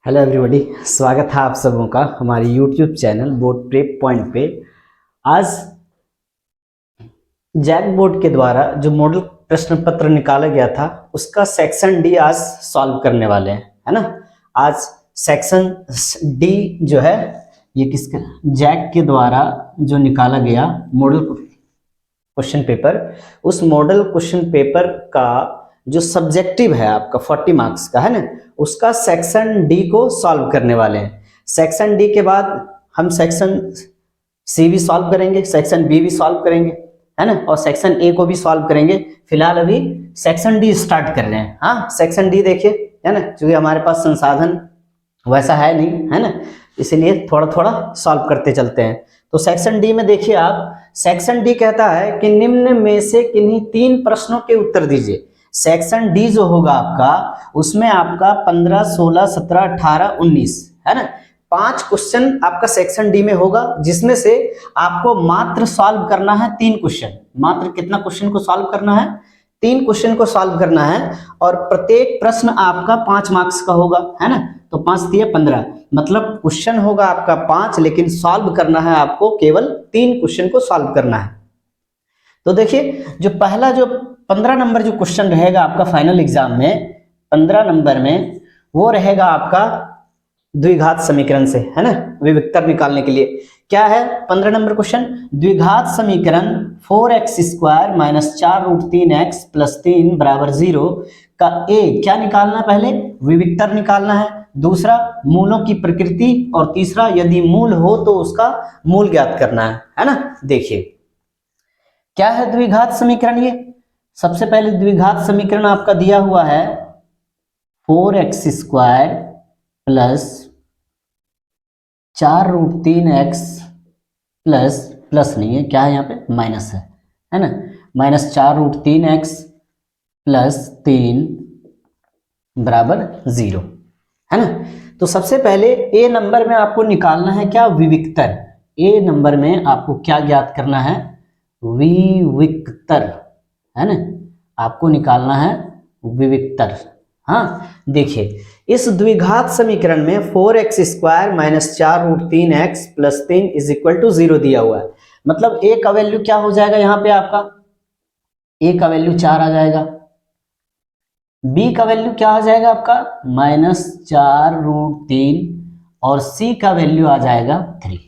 Hello everybody, स्वागत है आप सबों का हमारे YouTube channel board prep point पे। आज जैक बोर्ड के द्वारा जो मॉडल प्रश्न पत्र निकाला गया था उसका सेक्शन डी आज सॉल्व करने वाले हैं, है ना। आज सेक्शन डी जो है ये किसका, जैक के द्वारा जो निकाला गया मॉडल क्वेश्चन पेपर, उस मॉडल क्वेश्चन पेपर का जो सब्जेक्टिव है आपका 40 मार्क्स का, है ना, उसका सेक्शन डी को सॉल्व करने वाले हैं। सेक्शन डी के बाद हम सेक्शन सी भी सॉल्व करेंगे, सेक्शन बी भी सॉल्व करेंगे, है ना, और सेक्शन ए को भी सॉल्व करेंगे। फिलहाल अभी सेक्शन डी स्टार्ट कर रहे हैं। हाँ, सेक्शन डी देखिए, है ना, क्योंकि हमारे पास संसाधन वैसा है नहीं, है ना, इसलिए थोड़ा थोड़ा सॉल्व करते चलते हैं। तो सेक्शन डी में देखिए आप, सेक्शन डी कहता है कि निम्न में से किन्हीं 3 प्रश्नों के उत्तर दीजिए। सेक्शन डी जो होगा आपका, उसमें आपका 15, 16, 17, 18, 19, है ना, 5 क्वेश्चन आपका सेक्शन डी में होगा, जिसमें से आपको मात्र सॉल्व करना है 3 क्वेश्चन। मात्र कितना क्वेश्चन को सॉल्व करना है? 3 क्वेश्चन को सॉल्व करना है, और प्रत्येक प्रश्न आपका 5 मार्क्स का होगा, है ना। तो 5 दिए 15, मतलब क्वेश्चन होगा आपका 5, लेकिन सॉल्व करना है आपको केवल 3 क्वेश्चन को सॉल्व करना है। तो देखिए, जो पहला जो 15 नंबर जो क्वेश्चन रहेगा आपका फाइनल एग्जाम में, 15 नंबर में वो रहेगा आपका द्विघात समीकरण से, है ना, विविक्तर निकालने के लिए। क्या है 15 नंबर क्वेश्चन? द्विघात समीकरण 4x² माइनस 4√3x प्लस 3 बराबर 0 का ए क्या निकालना है? पहले विविक्तर निकालना है, दूसरा मूलों की प्रकृति, और तीसरा यदि मूल हो तो उसका मूल ज्ञात करना है ना। देखिए क्या है द्विघात समीकरण। ये सबसे पहले द्विघात समीकरण आपका दिया हुआ है 4x² प्लस 4√3x प्लस नहीं है, क्या है यहाँ पे, माइनस है ना, माइनस 4√3x प्लस 3 बराबर 0, है ना। तो सबसे पहले ए नंबर में आपको निकालना है क्या? विविक्तर। ए नंबर में आपको क्या ज्ञात करना है? विविक्तर, है ना, आपको निकालना है विविक्तर। हाँ, देखिए इस द्विघात समीकरण में 4x² minus 4√3x plus 3 is equal to 0 दिया हुआ है। मतलब ए का वैल्यू क्या हो जाएगा यहाँ पे आपका? ए का वैल्यू 4 आ जाएगा, बी का वैल्यू क्या आ जाएगा आपका? माइनस 4√3, और सी का वैल्यू आ जाएगा 3,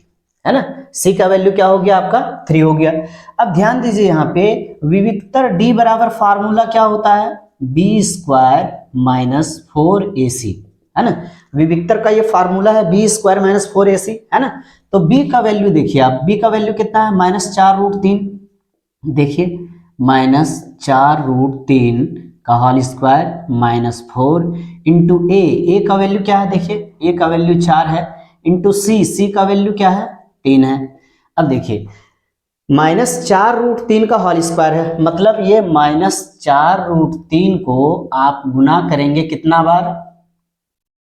है ना। सी का वैल्यू क्या हो गया आपका? 3 हो गया। अब ध्यान दीजिए यहाँ पे विविक्तर डी बराबर फार्मूला क्या होता है? b² माइनस 4ac, है ना। विविक्तर का ये फार्मूला है b² माइनस 4ac, है ना। तो b का वैल्यू देखिए आप, b का वैल्यू कितना है? माइनस 4√3। देखिए माइनस 4√3 का होल स्क्वायर माइनस 4 इंटू ए का वैल्यू क्या है? देखिए ए का वैल्यू 4 है, इंटू सी का वैल्यू क्या है? 3 है। अब देखिए माइनस 4√3 का होल स्क्वायर है, मतलब ये माइनस 4√3 को आप गुना करेंगे कितना बार?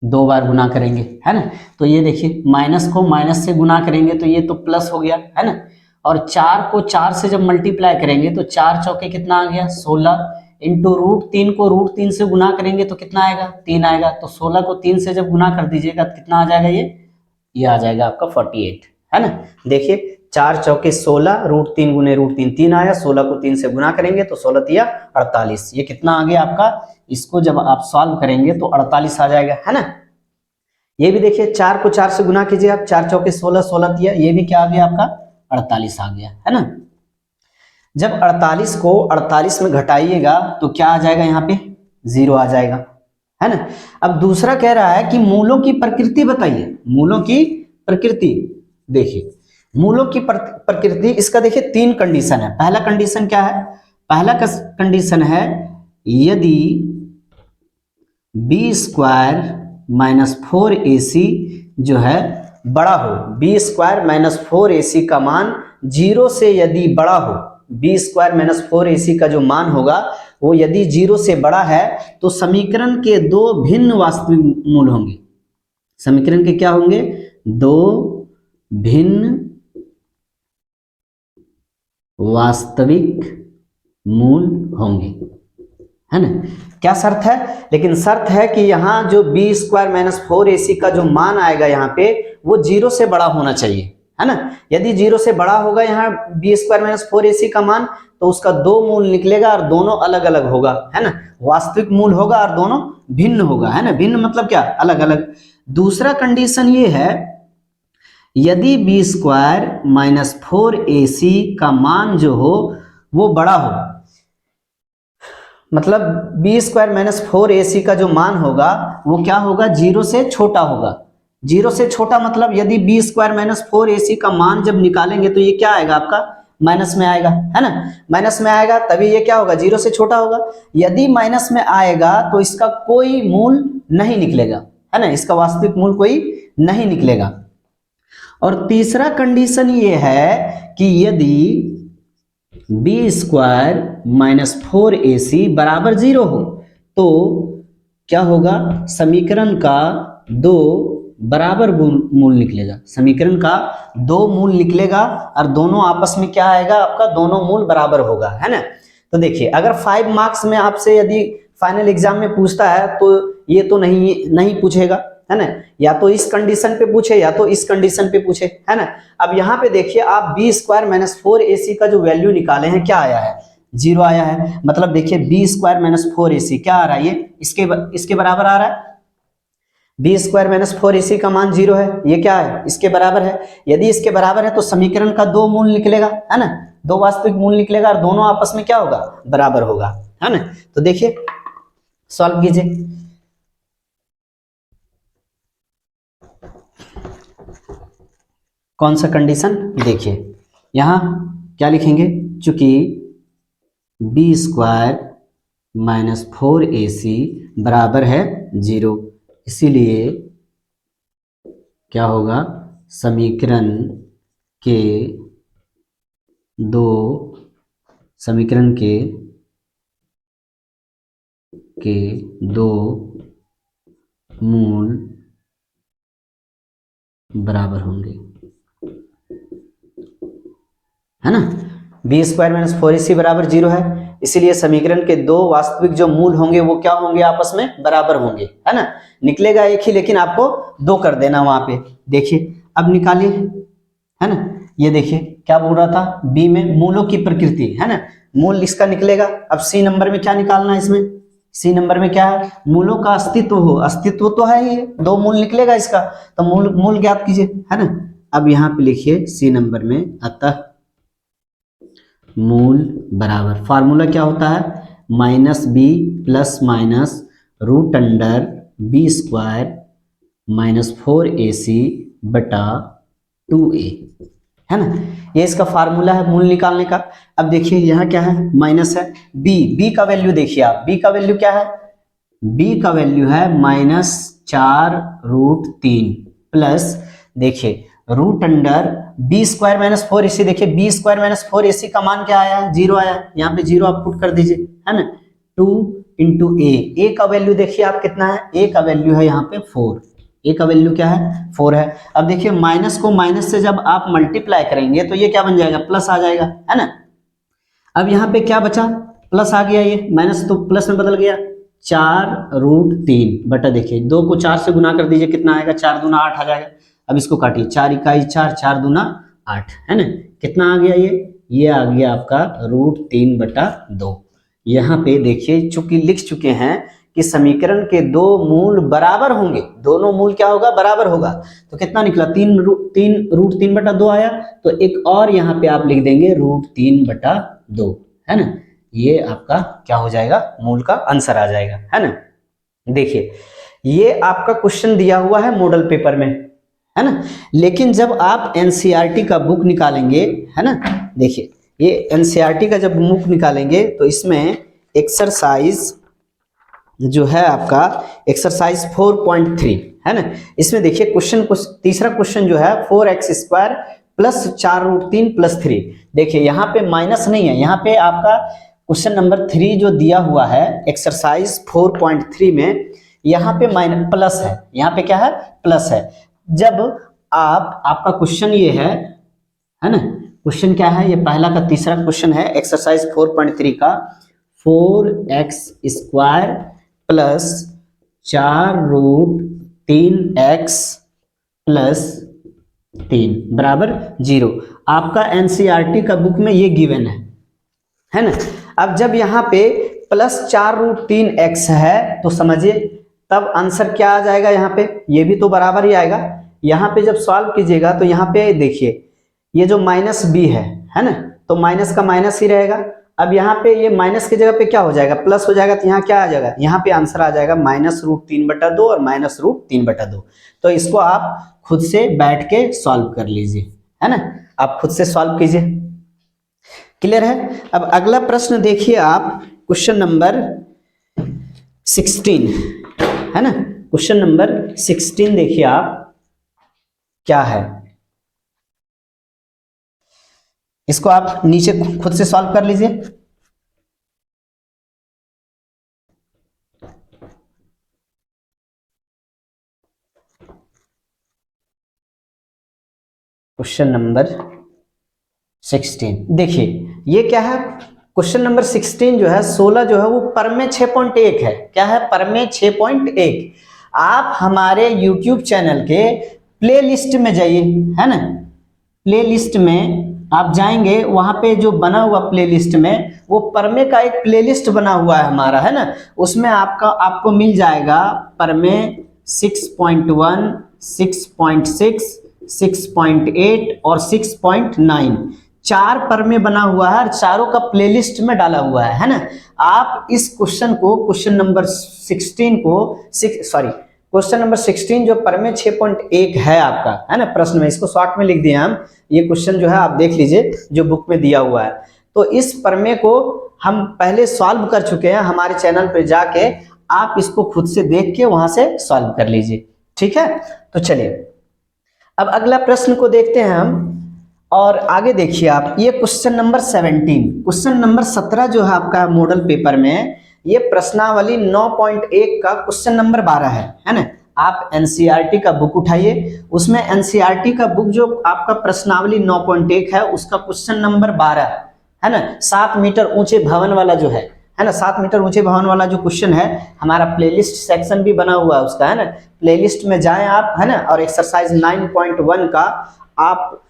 2 बार गुना करेंगे, है ना। तो ये देखिए माइनस को माइनस से गुना करेंगे तो ये तो प्लस हो गया, है ना। और 4 को 4 से जब मल्टीप्लाई करेंगे तो 4 चौके कितना आ गया? 16, इंटू √3 को √3 से गुना करेंगे तो कितना आएगा? 3 आएगा। तो 16 को 3 से जब गुना कर दीजिएगा तो कितना आ जाएगा? ये आ जाएगा आपका 48, है ना। देखिए 4 चौके 16, √3 गुने √3 3 आया, 16 को 3 से गुना करेंगे तो 16 तिया 48, ये कितना आ गया आपका? इसको जब आप सॉल्व करेंगे तो 48 आ जाएगा, है ना। ये भी देखिए 4 को 4 से गुना कीजिए आप, 4 चौके 16, 16 तिया, ये भी क्या आ गया आपका? 48 आ गया, है ना। जब 48 को 48 में घटाइएगा तो क्या आ जाएगा? यहाँ पे 0 आ जाएगा, है ना। अब दूसरा कह रहा है कि मूलों की प्रकृति बताइए। मूलों की प्रकृति, देखिए मूलों की प्रकृति, इसका देखिए 3 कंडीशन है। पहला कंडीशन क्या है? पहला कंडीशन है यदि b² माइनस 4ac जो है बड़ा हो, b² माइनस 4ac का मान 0 से यदि बड़ा हो, b² माइनस 4ac का जो मान होगा वो यदि 0 से बड़ा है तो समीकरण के 2 भिन्न वास्तविक मूल होंगे। समीकरण के क्या होंगे? 2 भिन्न वास्तविक मूल होंगे, है ना। क्या शर्त है, लेकिन शर्त है कि यहाँ जो बी स्क्वायर माइनस 4ac का जो मान आएगा यहाँ पे वो 0 से बड़ा होना चाहिए, है ना। यदि 0 से बड़ा होगा यहाँ बी स्क्वायर माइनस 4ac का मान, तो उसका दो मूल निकलेगा और दोनों अलग अलग होगा, है ना। वास्तविक मूल होगा और दोनों भिन्न होगा, है ना। भिन्न मतलब क्या, अलग अलग। दूसरा कंडीशन ये है, यदि बी स्क्वायर माइनस 4ac का मान जो हो वो बड़ा हो, मतलब बी स्क्वायर माइनस 4ac का जो मान होगा वो क्या होगा, 0 से छोटा होगा। 0 से छोटा मतलब यदि बी स्क्वायर माइनस 4ac का मान जब निकालेंगे तो ये क्या आएगा आपका, माइनस में आएगा, है ना। माइनस में आएगा तभी ये क्या होगा, 0 से छोटा होगा। यदि माइनस में आएगा तो इसका कोई मूल नहीं निकलेगा, है ना, इसका वास्तविक मूल कोई नहीं निकलेगा। और तीसरा कंडीशन ये है कि यदि बी स्क्वायर माइनस 4ac बराबर 0 हो तो क्या होगा, समीकरण का दो बराबर मूल निकलेगा। समीकरण का दो मूल निकलेगा और दोनों आपस में क्या आएगा आपका, दोनों मूल बराबर होगा, है ना। तो देखिए अगर 5 मार्क्स में आपसे यदि फाइनल एग्जाम में पूछता है तो ये तो नहीं पूछेगा, है ना, या तो इस कंडीशन पे पूछे या तो इस कंडीशन पे पूछे, है ना। अब यहाँ पे देखिए आप बी स्क्वायर माइनस 4ac का जो वैल्यू निकाले हैं क्या आया है, 0 आया है। मतलब देखिए बी स्क्वायर माइनस 4ac क्या आ रहा है, ये इसके बराबर आ रहा है। बी स्क्वायर माइनस 4ac का मान 0 है, ये क्या है, इसके बराबर है। यदि इसके बराबर है तो समीकरण का दो मूल निकलेगा, है ना, दो वास्तविक मूल निकलेगा और दोनों आपस में क्या होगा, बराबर होगा, है ना। तो देखिए सॉल्व कीजिए। कौन सा कंडीशन, देखिए यहां क्या लिखेंगे, चूंकि बी स्क्वायर माइनस 4ac बराबर है 0, इसीलिए क्या होगा, समीकरण के दो मूल बराबर होंगे, है ना। बी स्क्वायर माइनस 4ac बराबर 0 है, इसीलिए समीकरण के दो वास्तविक जो मूल होंगे वो क्या होंगे, आपस में बराबर होंगे, है ना। निकलेगा एक ही लेकिन आपको दो कर देना वहां पे। देखिए अब निकालिए, है ना। ये देखिए क्या बोल रहा था, बी में मूलों की प्रकृति, है ना, मूल इसका निकलेगा। अब सी नंबर में क्या निकालना है, इसमें सी नंबर में क्या है, मूलों का अस्तित्व हो, अस्तित्व तो है ही, दो मूल निकलेगा इसका, तो मूल ज्ञात कीजिए, है ना। अब यहाँ पे लिखिए सी नंबर में, अतः मूल बराबर, फार्मूला क्या होता है, minus B plus minus root under B square minus 4ac बटा 2a, है ना। ये इसका फार्मूला है मूल निकालने का। अब देखिए यहाँ क्या है, माइनस है, बी का वैल्यू देखिए आप, बी का वैल्यू क्या है, बी का वैल्यू है -4√3 प्लस देखिए root under B square minus 4ac, देखिए बी स्क्वायर माइनस 4ac का मान क्या आया है, 0 आया, यहाँ पे 0 आप पुट कर दीजिए, है ना। 2 इंटू ए का वैल्यू देखिए आप कितना है, ए का वैल्यू है यहाँ पे 4, ए का वैल्यू क्या है, 4 है। अब देखिए माइनस को माइनस से जब आप मल्टीप्लाई करेंगे तो ये क्या बन जाएगा, प्लस आ जाएगा, है ना। अब यहाँ पे क्या बचा, प्लस आ गया, ये माइनस तो प्लस में बदल गया, 4√3 बटा देखिए 2 को 4 से गुना कर दीजिए, कितना आएगा, 4 दूना 8 आ जाएगा। अब इसको काटिए, 4 इकाई 4, 4 दूना 8, है ना। कितना आ गया, ये आ गया आपका √3 बटा 2। यहाँ पे देखिए चूंकि लिख चुके हैं कि समीकरण के दो मूल बराबर होंगे, दोनों मूल क्या होगा, बराबर होगा, तो कितना निकला, 3√3 बटा 2 आया। तो एक और यहाँ पे आप लिख देंगे √3 बटा 2, है ना। ये आपका क्या हो जाएगा, मूल का आंसर आ जाएगा, है ना। देखिए ये आपका क्वेश्चन दिया हुआ है मॉडल पेपर में, है ना। लेकिन जब आप एनसीईआरटी का बुक निकालेंगे, है ना, देखिए ये एनसीईआरटी का जब बुक निकालेंगे तो इसमें एक्सरसाइज जो है आपका एक्सरसाइज 4.3, है ना। इसमें देखिए तीसरा क्वेश्चन जो है 4x² प्लस 4√3 प्लस 3, देखिए यहाँ पे माइनस नहीं है, यहाँ पे आपका क्वेश्चन नंबर 3 जो दिया हुआ है एक्सरसाइज 4.3 में, यहाँ पे माइनस प्लस है, यहाँ पे क्या है, प्लस है। जब आपका क्वेश्चन ये है ना, क्वेश्चन क्या है, ये पहला का तीसरा क्वेश्चन है एक्सरसाइज 4.3 का, 4x² प्लस 4√3x प्लस 3 बराबर 0। आपका एनसीईआरटी का बुक में ये गिवन है ना। अब जब यहाँ पे प्लस 4√3x है तो समझिए तब आंसर क्या आ जाएगा, यहाँ पे ये भी तो बराबर ही आएगा। यहाँ पे जब सॉल्व कीजिएगा तो यहाँ पे देखिए ये जो माइनस बी है ना, तो माइनस का माइनस ही रहेगा। अब यहाँ पे ये माइनस की जगह पे क्या हो जाएगा, प्लस हो जाएगा, तो यहाँ क्या आ जाएगा, यहाँ पे आंसर आ जाएगा -√3/2 और -√3/2। तो इसको आप खुद से बैठ के सॉल्व कर लीजिए, है ना, आप खुद से सॉल्व कीजिए। क्लियर है। अब अगला प्रश्न देखिए आप, क्वेश्चन नंबर 16 है ना, क्वेश्चन नंबर 16 देखिए आप क्या है, इसको आप नीचे खुद से सॉल्व कर लीजिए। क्वेश्चन नंबर 16 देखिए ये क्या है, क्वेश्चन नंबर 16 जो है 16 जो है वो परमे 6.1 है। क्या है, परमे 6.1। आप हमारे YouTube चैनल के प्ले लिस्ट में जाइए, है ना, प्ले लिस्ट में आप जाएंगे, वहां पे जो बना हुआ प्ले लिस्ट में वो परमे का एक प्ले लिस्ट बना हुआ है हमारा, है ना, उसमें आपको मिल जाएगा परमे 6.1, 6.6, 6.8 और 6.9 चार परमे बना हुआ है और चारों का प्लेलिस्ट में डाला हुआ है ना। आप इस क्वेश्चन को, क्वेश्चन नंबर 16 को क्वेश्चन नंबर 16 जो परमे 6.1 है आपका, है ना, प्रश्न में इसको शॉर्ट में लिख दिए हम, ये क्वेश्चन जो है आप देख लीजिए जो बुक में दिया हुआ है। तो इस परमे को हम पहले सॉल्व कर चुके हैं, हमारे चैनल पे जाके आप इसको खुद से देख के वहां से सॉल्व कर लीजिए, ठीक है। तो चलिए अब अगला प्रश्न को देखते हैं हम, और आगे देखिए आप, ये क्वेश्चन नंबर 17, क्वेश्चन नंबर 17 जो है आपका मॉडल पेपर में, ये प्रश्नावली 9.1 का क्वेश्चन नंबर 12 है ना। आप एनसीईआरटी का बुक उठाइए, उसमें एनसीईआरटी का बुक जो आपका प्रश्नावली 9.1 है उसका क्वेश्चन नंबर 12 है ना, 7 मीटर ऊंचे भवन वाला जो है ना, 7 मीटर ऊंचे भवन वाला जो क्वेश्चन है, हमारा प्लेलिस्ट सेक्शन भी बना हुआ है उसका, है ना, प्लेलिस्ट में जाएं आप, है ना, और एक्सरसाइज 9.1 का आप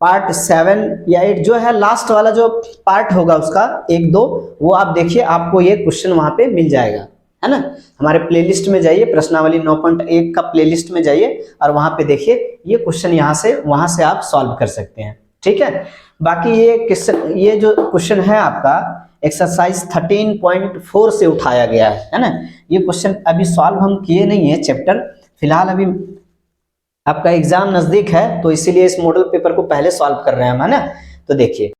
पार्ट 7 या 8 जो है लास्ट वाला जो पार्ट होगा उसका 1-2 वो आप देखिए, आपको ये क्वेश्चन वहां पे मिल जाएगा, है ना। हमारे प्लेलिस्ट में जाइए, प्रश्नावली 9.1 का प्लेलिस्ट में जाइए और वहां पे देखिए ये क्वेश्चन वहां से आप सॉल्व कर सकते हैं, ठीक है। बाकी ये जो क्वेश्चन है आपका एक्सरसाइज 13.4 से उठाया गया है ना। ये क्वेश्चन अभी सॉल्व हम किए नहीं है चैप्टर, फिलहाल अभी आपका एग्जाम नजदीक है तो इसीलिए इस मॉडल पेपर को पहले सॉल्व कर रहे हैं हम, है ना। तो देखिए